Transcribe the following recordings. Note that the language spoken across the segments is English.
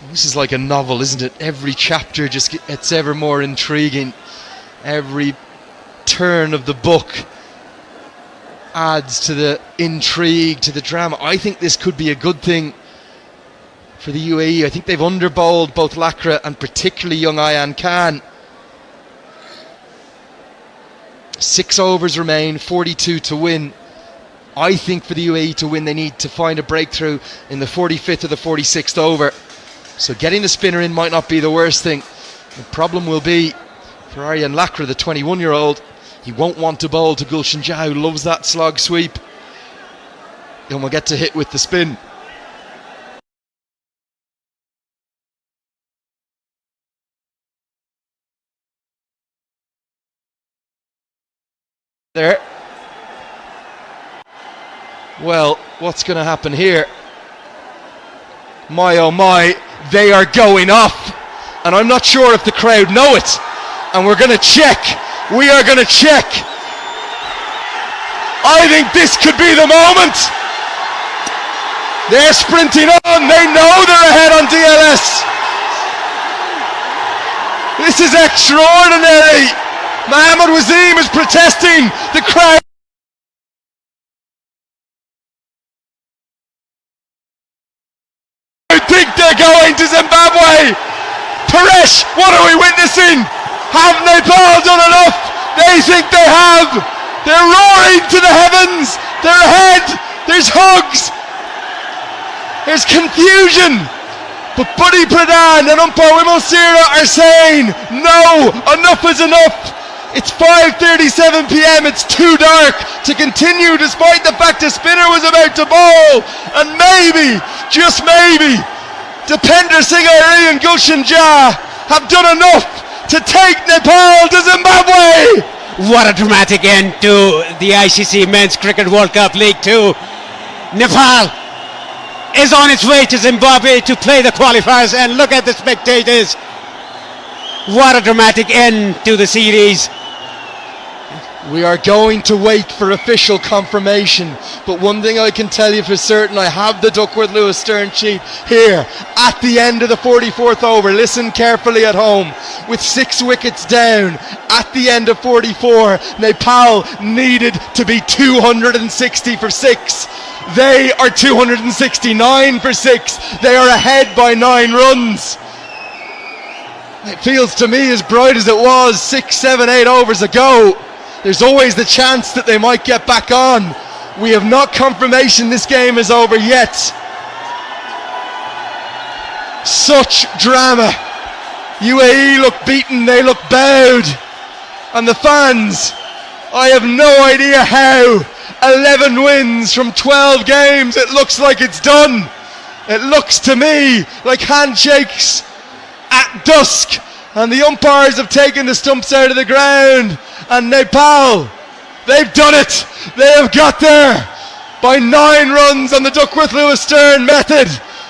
This is like a novel, isn't it? Every chapter just gets ever more intriguing. Every turn of the book adds to the intrigue, to the drama. I think this could be a good thing for the UAE. I think they've underbowled both Lakra and particularly young Ayan Khan. 6 overs remain, 42 to win. I think for the UAE to win, they need to find a breakthrough in the 45th or the 46th over. So getting the spinner in might not be the worst thing. The problem will be for Aryan Lakra, the 21-year-old. He won't want to bowl to Gulshan Jah, who loves that slog sweep. Then we'll get to hit with the spin. There. Well, what's going to happen here? My oh my, they are going off. And I'm not sure if the crowd know it. And we're going to check. We are going to check. I think this could be the moment. They're sprinting on. They know they're ahead on DLS. This is extraordinary. Mohammad Wasim is protesting. The crowd. I think they're going to Zimbabwe. Paresh, what are we witnessing? Have Nepal done enough? They think they have. They're roaring to the heavens. They're ahead. There's hugs. There's confusion. But Buddy Pradhan and umpire Wimal Sira are saying, no, enough is enough. It's 5:37 p.m. It's too dark to continue, despite the fact the spinner was about to bowl. And maybe, just maybe, Dipender Singh Ari and Gulshan Jah have done enough to take Nepal to Zimbabwe. What a dramatic end to the ICC Men's Cricket World Cup League 2. Nepal is on its way to Zimbabwe to play the qualifiers, and look at the spectators. What a dramatic end to the series. We are going to wait for official confirmation, but one thing I can tell you for certain, I have the Duckworth Lewis Stern sheet here at the end of the 44th over. Listen carefully at home. With 6 wickets down at the end of 44, Nepal needed to be 260 for 6. They are 269 for 6. They are ahead by 9 runs. It feels to me as bright as it was 6, 7, 8 overs ago. There's always the chance that they might get back on. We have not confirmation this game is over yet. Such drama. UAE look beaten, they look bowed. And the fans, I have no idea how. 11 wins from 12 games, it looks like it's done. It looks to me like handshakes at dusk, and the umpires have taken the stumps out of the ground, and Nepal, they've done it. They have got there by 9 runs on the Duckworth Lewis Stern method.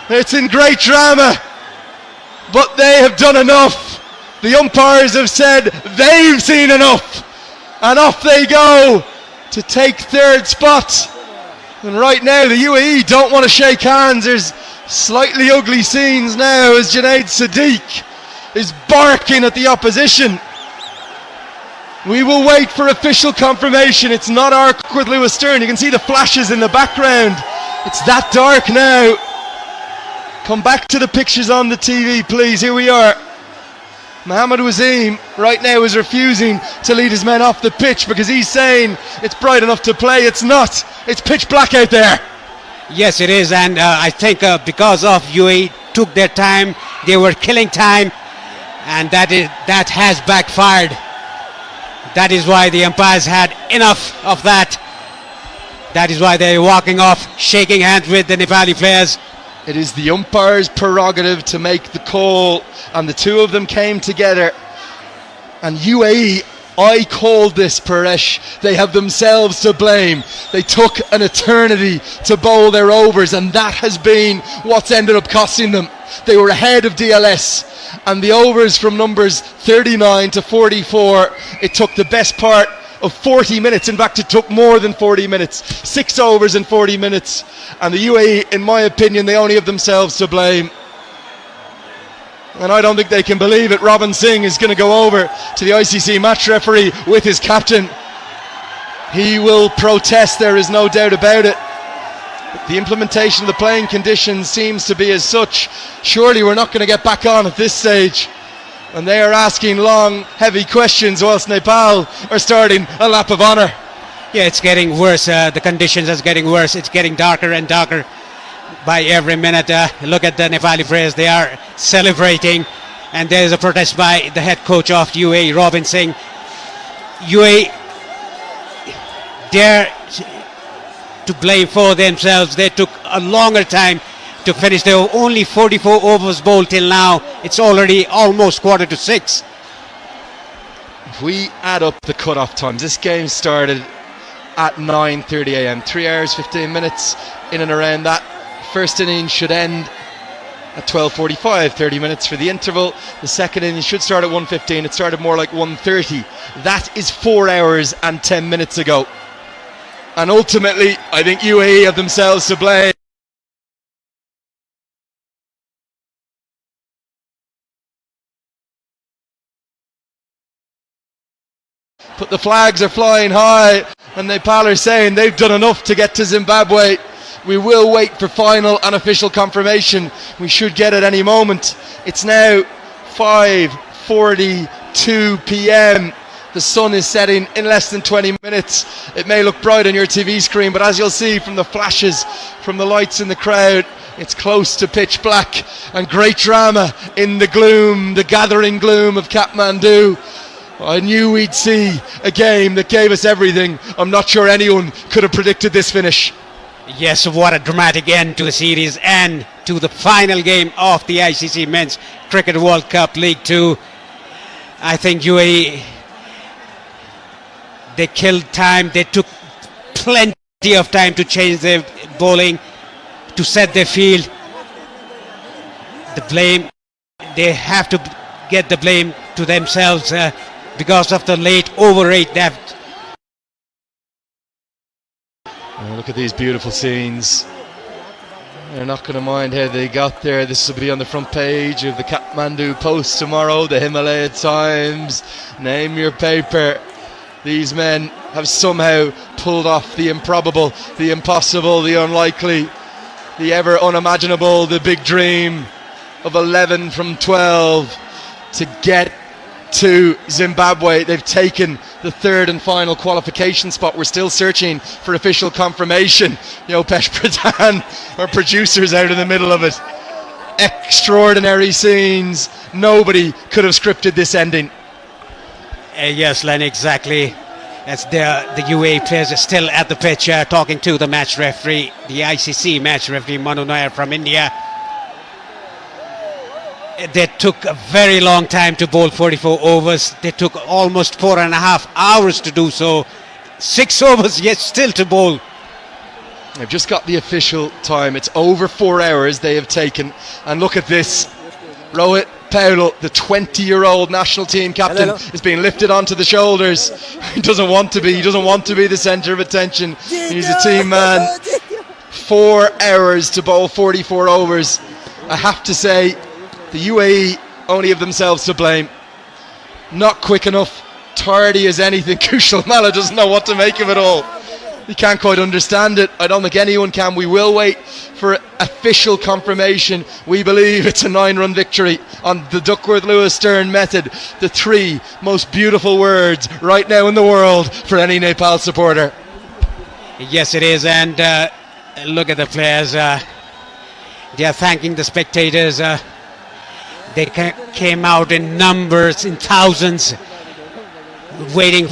It's in great drama, but they have done enough. The umpires have said they've seen enough, and off they go to take 3rd spot. And right now the UAE don't want to shake hands. There's slightly ugly scenes now as Junaid Sadiq is barking at the opposition. We will wait for official confirmation. It's not our Duckworth Lewis Stern. You can see the flashes in the background. It's that dark now. Come back to the pictures on the TV, please. Here we are. Mohammad Wasim right now is refusing to lead his men off the pitch because he's saying it's bright enough to play. It's not. It's pitch black out there. Yes, it is, and I think because of UAE took their time, they were killing time, and that has backfired. That is why the umpires had enough of that. That is why they're walking off, shaking hands with the Nepali players. It is the umpire's prerogative to make the call, and the two of them came together. And UAE, I called this, Paresh. They have themselves to blame. They took an eternity to bowl their overs, and that has been what's ended up costing them. They were ahead of DLS, and the overs from numbers 39 to 44, it took the best part of 40 minutes. In fact, it took more than 40 minutes. 6 overs in 40 minutes. And the UAE, in my opinion, they only have themselves to blame. And I don't think they can believe it. Robin Singh is going to go over to the ICC match referee with his captain. He will protest, there is no doubt about it. The implementation of the playing conditions seems to be as such. Surely we're not going to get back on at this stage. And they are asking long, heavy questions whilst Nepal are starting a lap of honour. Yeah, it's getting worse. The conditions are getting worse. It's getting darker and darker by every minute. Look at the Nepali players. They are celebrating. And there is a protest by the head coach of UAE, Robin Singh. UAE dare to blame for themselves. They took a longer time to finish. There were only 44 overs bowled till now. It's already almost 5:45. If we add up the cut-off times, this game started at 9:30 a.m. 3 hours 15 minutes in and around that. First innings should end at 12:45, 30 minutes for the interval. The second innings should start at 1:15. It started more like 1:30. That is 4 hours and 10 minutes ago. And ultimately, I think UAE have themselves to blame. But the flags are flying high, and Nepal are saying they've done enough to get to Zimbabwe. We will wait for final and official confirmation. We should get it any moment. It's now 5:42 p.m. The sun is setting in less than 20 minutes. It may look bright on your TV screen, but as you'll see from the flashes, from the lights in the crowd, it's close to pitch black, and great drama in the gloom, the gathering gloom of Kathmandu. I knew we'd see a game that gave us everything. I'm not sure anyone could have predicted this finish. Yes, what a dramatic end to the series and to the final game of the ICC Men's Cricket World Cup League 2. I think UAE, they killed time. They took plenty of time to change their bowling, to set their field. The blame, they have to get the blame to themselves because of the late over rate depth. Look at these beautiful scenes. They're not going to mind how they got there. This will be on the front page of the Kathmandu Post tomorrow, the Himalaya Times, name your paper. These men have somehow pulled off the improbable, the impossible, the unlikely, the ever unimaginable, the big dream of 11 from 12 to get to Zimbabwe. They've taken the third and final qualification spot. We're still searching for official confirmation. Yopesh Pradhan, our producer's out in the middle of it. Extraordinary scenes. Nobody could have scripted this ending. Yes, Len, exactly. As the UAE players are still at the pitch talking to the match referee, the ICC match referee Manu Nair from India. They took a very long time to bowl 44 overs. They took almost 4.5 hours to do so. 6 overs yet still to bowl. They've just got the official time. It's over 4 hours they have taken. And look at this. Rohit Paul, the 20-year-old national team captain, is being lifted onto the shoulders. He doesn't want to be. He doesn't want to be the centre of attention. He's a team man. 4 hours to bowl 44 overs. I have to say, the UAE only have themselves to blame. Not quick enough, tardy as anything. Kushal Malla doesn't know what to make of it all. He can't quite understand it. I don't think anyone can. We will wait for official confirmation. We believe it's a 9-run victory on the Duckworth-Lewis-Stern method. The 3 most beautiful words right now in the world for any Nepal supporter. Yes, it is. And look at the players. They are thanking the spectators. They came out in numbers, in thousands, waiting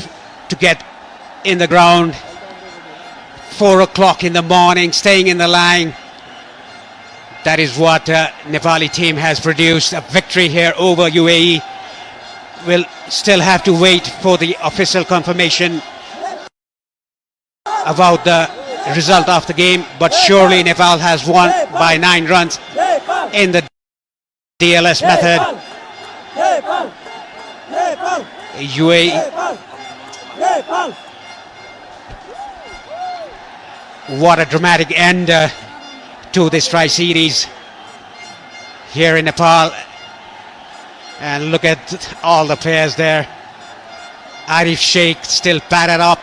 to get in the ground. 4 o'clock in the morning, staying in the line. That is what Nepali team has produced. A victory here over UAE. We'll still have to wait for the official confirmation about the result of the game. But surely Nepal has won by 9 runs in the DLS method. UAE. What a dramatic end to this tri-series here in Nepal. And look at all the players there. Arif Sheikh still padded up.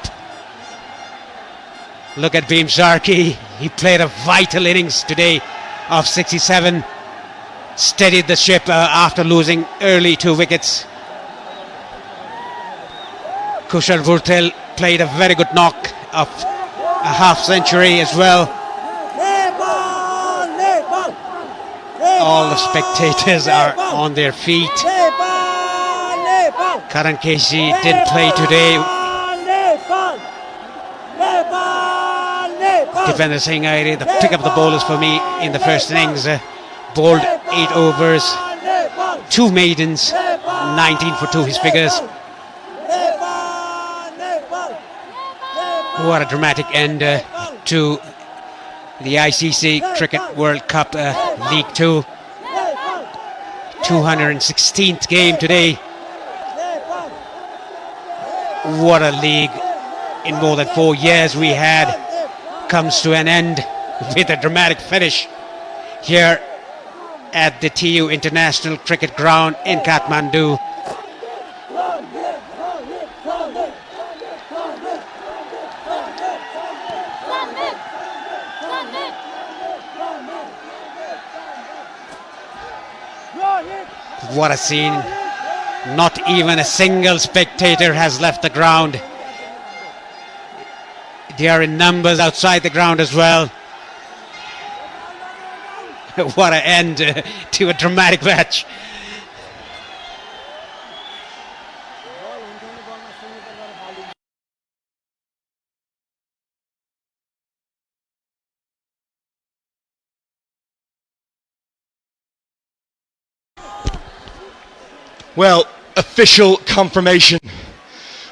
Look at Beam Sharkey. He played a vital innings today of 67. Steadied the ship after losing early 2 wickets. Kushal Vurtel played a very good knock of a half century as well. All the spectators are on their feet. Karan Keshi didn't play today. Defender Singh Aire, the pick up the bowlers for me in the first innings, bowled 8 overs, 2 maidens, 19 for 2 his figures. What a dramatic end to the ICC Cricket World Cup League 2. 216th game today. What a league in more than 4 years we had comes to an end with a dramatic finish here at the TU International Cricket Ground in Kathmandu. What a scene. Not even a single spectator has left the ground. They are in numbers outside the ground as well. What an end to a dramatic match. Well, official confirmation.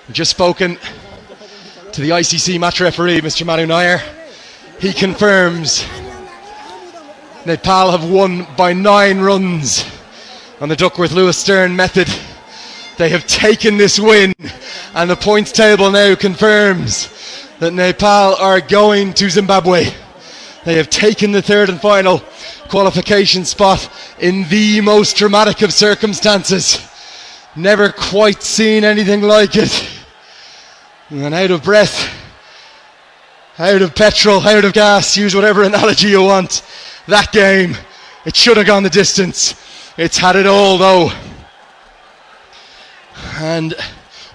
We've just spoken to the ICC match referee, Mr. Manu Nair. He confirms Nepal have won by 9 runs on the Duckworth-Lewis Stern method. They have taken this win, and the points table now confirms that Nepal are going to Zimbabwe. They have taken the 3rd and final qualification spot in the most dramatic of circumstances. Never quite seen anything like it. And out of breath, out of petrol, out of gas, use whatever analogy you want. That game, it should have gone the distance. It's had it all though. And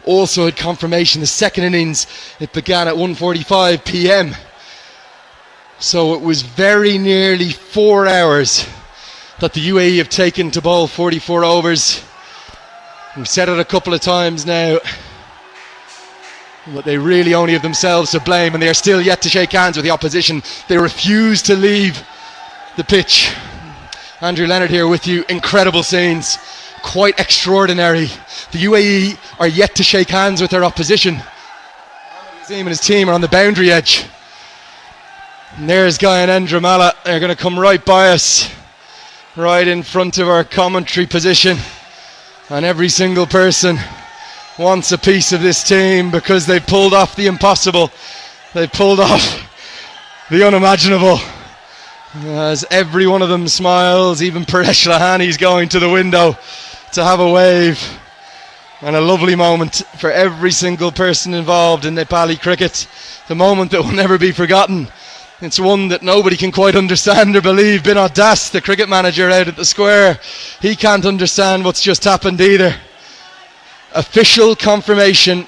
also had confirmation, the second innings, it began at 1:45 p.m. So it was very nearly 4 hours that the UAE have taken to bowl 44 overs. We've said it a couple of times now, but they really only have themselves to blame, and they are still yet to shake hands with the opposition. They refuse to leave the pitch. Andrew Leonard here with you. Incredible scenes, quite extraordinary. The UAE are yet to shake hands with their opposition. Azim and his team are on the boundary edge. And there's Guy and Endramala. They're going to come right by us, right in front of our commentary position. And every single person wants a piece of this team because they pulled off the impossible. They pulled off the unimaginable. As every one of them smiles, even Paresh Lahani's going to the window to have a wave. And a lovely moment for every single person involved in Nepali cricket. The moment that will never be forgotten. It's one that nobody can quite understand or believe. Binod Das, the cricket manager out at the square, he can't understand what's just happened either. Official confirmation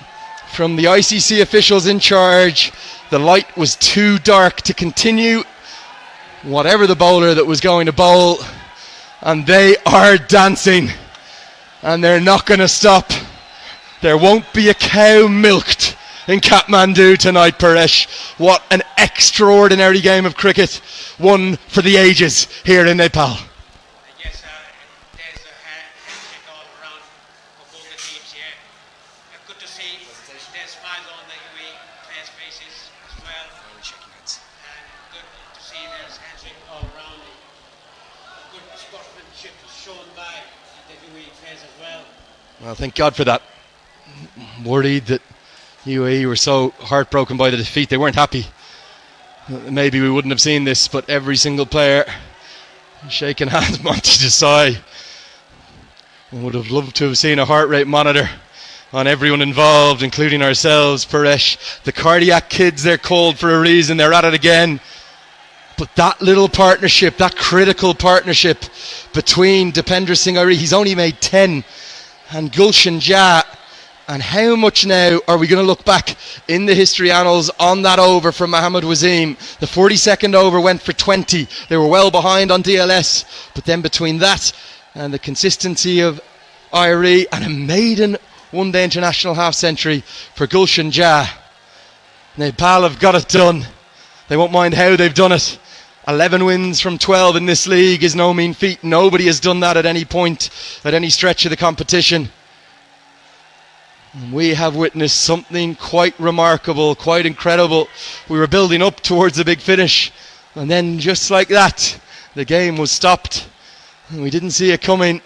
from the ICC officials in charge. The light was too dark to continue whatever the bowler that was going to bowl, and they are dancing, and they're not going to stop. There won't be a cow milked in Kathmandu tonight, Paresh. What an extraordinary game of cricket, one for the ages here in Nepal. Yes, there's a handshake all around for both the teams here. Good to see there's smiles on the UAE players' faces as well. And good to see there's handshake all around. Good sportsmanship shown by the UAE players as well. Well, thank God for that. Worried that UAE were so heartbroken by the defeat. They weren't happy. Maybe we wouldn't have seen this, but every single player shaking hands, Monty Desai. I would have loved to have seen a heart rate monitor on everyone involved, including ourselves, Paresh. The cardiac kids, they're called for a reason. They're at it again. But that little partnership, that critical partnership between Dipender Singh Airi, he's only made 10, and Gulshan Jah. And how much now are we going to look back in the history annals on that over from Mohammad Wasim? The 42nd over went for 20. They were well behind on DLS. But then between that and the consistency of Airi and a maiden one-day international half-century for Gulshan Jah, Nepal have got it done. They won't mind how they've done it. 11 wins from 12 in this league is no mean feat. Nobody has done that at any point, at any stretch of the competition. We have witnessed something quite remarkable, quite incredible. We were building up towards the big finish, and then just like that, the game was stopped. And we didn't see it coming,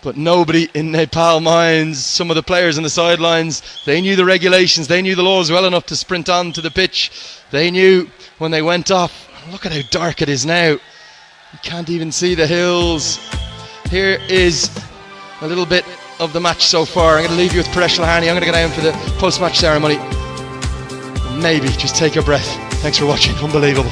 but nobody in Nepal minds. Some of the players on the sidelines, they knew the regulations, they knew the laws well enough to sprint onto the pitch. They knew when they went off. Look at how dark it is now. You can't even see the hills. Here is a little bit of the match so far. I'm going to leave you with Paresh Lahani. I'm going to go down for the post-match ceremony. Maybe just take a breath. Thanks for watching. Unbelievable.